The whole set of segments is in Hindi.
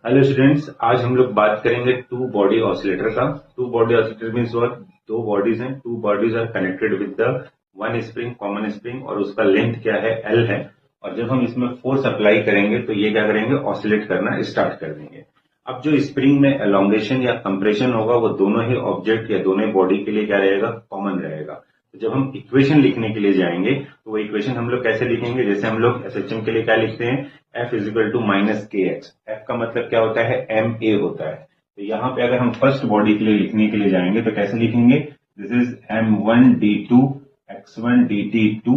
हेलो स्टूडेंट्स, आज हम लोग बात करेंगे टू बॉडी ऑसिलेटर का। Two body oscillator means what? दो बॉडीज हैं, two bodies are connected with the one spring, common spring, और उसका लेंथ क्या है? एल है। और जब हम इसमें फोर्स अप्लाई करेंगे तो ये क्या करेंगे? ऑसिलेट करना स्टार्ट कर देंगे। अब जो स्प्रिंग में एलोंगेशन या कंप्रेशन होगा वो दोनों ही ऑब्जेक्ट या दोनों बॉडी के लिए क्या रहेगा? कॉमन रहेगा। तो जब हम इक्वेशन लिखने के लिए जाएंगे तो वो इक्वेशन हम लोग कैसे लिखेंगे? जैसे हम लोग एसएचएम के लिए क्या लिखते हैं? F is equal to minus के एक्स। एफ का मतलब क्या होता है? एम ए होता है। तो यहाँ पे अगर हम फर्स्ट बॉडी के लिए लिखने के लिए जाएंगे तो कैसे लिखेंगे? This is m1 d2 x1 dt2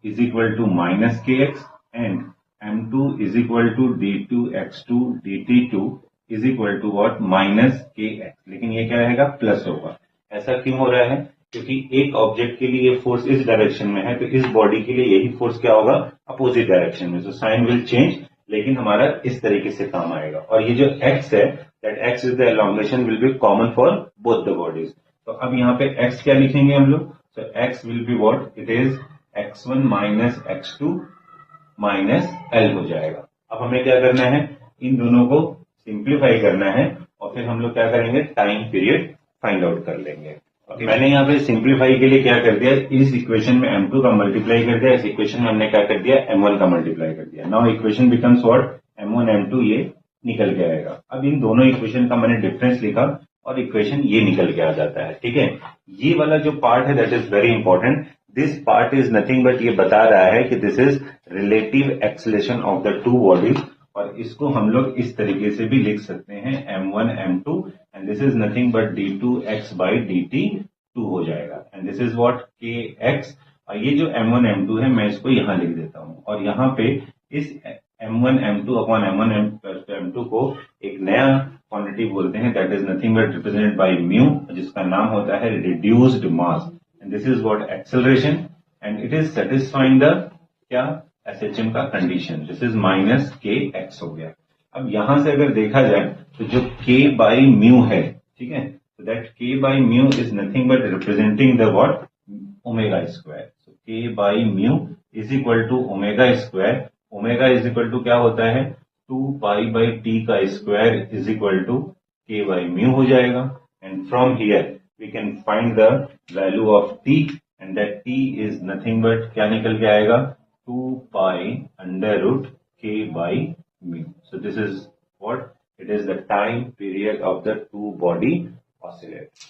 is equal to minus के X and m2 is equal to d2 x2 dt2 is equal to what? Minus के एक्स। लेकिन ये क्या रहेगा? प्लस होगा। ऐसा क्यों हो रहा है? क्योंकि एक ऑब्जेक्ट के लिए फोर्स इस डायरेक्शन में है तो इस बॉडी के लिए यही फोर्स क्या होगा? अपोजिट डायरेक्शन में। तो साइन विल चेंज, लेकिन हमारा इस तरीके से काम आएगा। और ये जो x है, that x is the elongation will be common for both the bodies. तो अब यहाँ पे x क्या लिखेंगे हम लोग? तो x will be what? It is x1 minus x2 minus l हो जाएगा। अब हमें क्या करना है? इन दोनों को सिंप्लीफाई करना है और फिर हम लोग क्या करेंगे? टाइम पीरियड फाइंड आउट कर लेंगे। मैंने यहाँ पे सिंप्लीफाई के लिए क्या कर दिया? इस इक्वेशन में m2 का मल्टीप्लाई कर दिया, इस इक्वेशन में हमने क्या कर दिया? m1 का मल्टीप्लाई कर दिया। Now equation becomes what? m1 m2, ये निकल के आएगा। अब इन दोनों इक्वेशन का मैंने डिफरेंस लिखा और इक्वेशन ये निकल के आ जाता है। ठीक है, ये वाला जो पार्ट है that is very important. This part is nothing but ये बता रहा है कि this is relative acceleration of the two bodies. और इसको हम लोग इस तरीके से भी लिख सकते हैं m1 m2 and this is nothing but d2x by dt2 हो जाएगा। And this is what? kx। और ये जो m1 m2 है मैं इसको यहां लिख देता हूं और यहाँ पे इस m1 m2 upon m1 m2 को एक नया क्वांटिटी बोलते हैं, that is nothing but represented by mu, जिसका नाम होता है reduced mass. And this is what? Acceleration. And it is satisfying the क्या? एसएचएम का कंडीशन। दिस इज माइनस के एक्स हो गया। अब यहां से अगर देखा जाए तो जो k बाई म्यू है, ठीक है, तो that k by mu is nothing but representing the what? Omega square. So k by mu is equal to omega square. Omega is equal to क्या होता है? 2 पाई बाई टी का square is equal to k by mu हो जाएगा। And from here we can find the value of t and that t is nothing but क्या निकल के आएगा? 2 pi under root k by mu. So this is what? It is the time period of the two body oscillators.